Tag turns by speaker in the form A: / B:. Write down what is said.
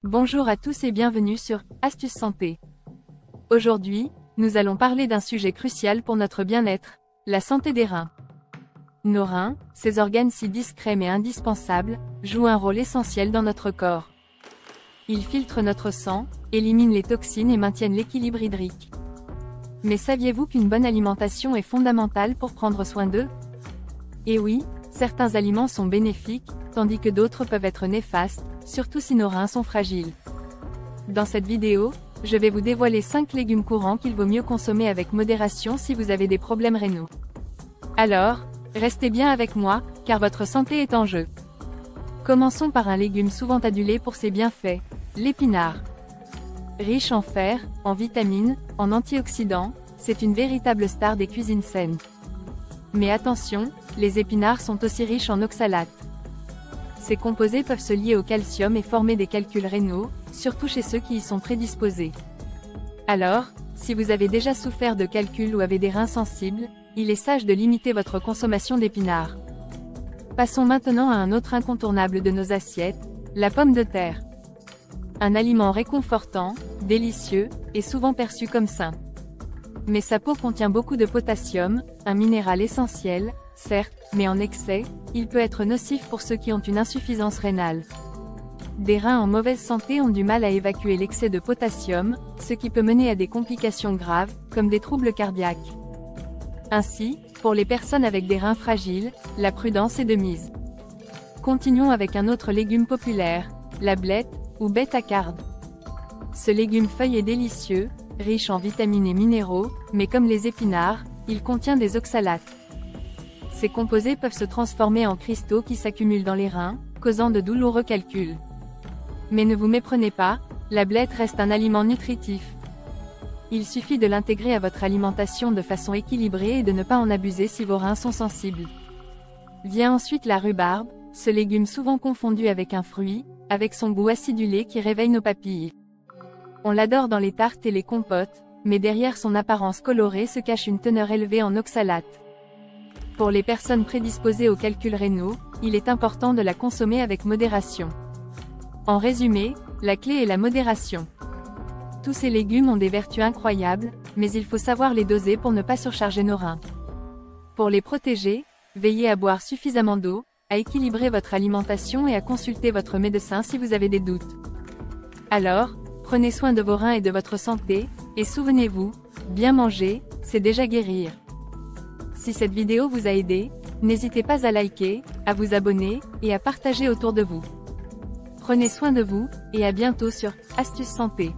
A: Bonjour à tous et bienvenue sur Astuces Santé. Aujourd'hui, nous allons parler d'un sujet crucial pour notre bien-être, la santé des reins. Nos reins, ces organes si discrets mais indispensables, jouent un rôle essentiel dans notre corps. Ils filtrent notre sang, éliminent les toxines et maintiennent l'équilibre hydrique. Mais saviez-vous qu'une bonne alimentation est fondamentale pour prendre soin d'eux? Et oui, certains aliments sont bénéfiques, tandis que d'autres peuvent être néfastes, surtout si nos reins sont fragiles. Dans cette vidéo, je vais vous dévoiler 5 légumes courants qu'il vaut mieux consommer avec modération si vous avez des problèmes rénaux. Alors, restez bien avec moi, car votre santé est en jeu. Commençons par un légume souvent adulé pour ses bienfaits, l'épinard. Riche en fer, en vitamines, en antioxydants, c'est une véritable star des cuisines saines. Mais attention, les épinards sont aussi riches en oxalates. Ces composés peuvent se lier au calcium et former des calculs rénaux, surtout chez ceux qui y sont prédisposés. Alors, si vous avez déjà souffert de calculs ou avez des reins sensibles, il est sage de limiter votre consommation d'épinards. Passons maintenant à un autre incontournable de nos assiettes, la pomme de terre. Un aliment réconfortant, délicieux, et souvent perçu comme sain. Mais sa peau contient beaucoup de potassium, un minéral essentiel, certes, mais en excès, il peut être nocif pour ceux qui ont une insuffisance rénale. Des reins en mauvaise santé ont du mal à évacuer l'excès de potassium, ce qui peut mener à des complications graves, comme des troubles cardiaques. Ainsi, pour les personnes avec des reins fragiles, la prudence est de mise. Continuons avec un autre légume populaire, la blette, ou bêta-carbe. Ce légume feuille est délicieux, riche en vitamines et minéraux, mais comme les épinards, il contient des oxalates. Ces composés peuvent se transformer en cristaux qui s'accumulent dans les reins, causant de douloureux calculs. Mais ne vous méprenez pas, la blette reste un aliment nutritif. Il suffit de l'intégrer à votre alimentation de façon équilibrée et de ne pas en abuser si vos reins sont sensibles. Vient ensuite la rhubarbe, ce légume souvent confondu avec un fruit, avec son goût acidulé qui réveille nos papilles. On l'adore dans les tartes et les compotes, mais derrière son apparence colorée se cache une teneur élevée en oxalates. Pour les personnes prédisposées aux calculs rénaux, il est important de la consommer avec modération. En résumé, la clé est la modération. Tous ces légumes ont des vertus incroyables, mais il faut savoir les doser pour ne pas surcharger nos reins. Pour les protéger, veillez à boire suffisamment d'eau, à équilibrer votre alimentation et à consulter votre médecin si vous avez des doutes. Alors, prenez soin de vos reins et de votre santé, et souvenez-vous, bien manger, c'est déjà guérir. Si cette vidéo vous a aidé, n'hésitez pas à liker, à vous abonner, et à partager autour de vous. Prenez soin de vous, et à bientôt sur Astuces Santé.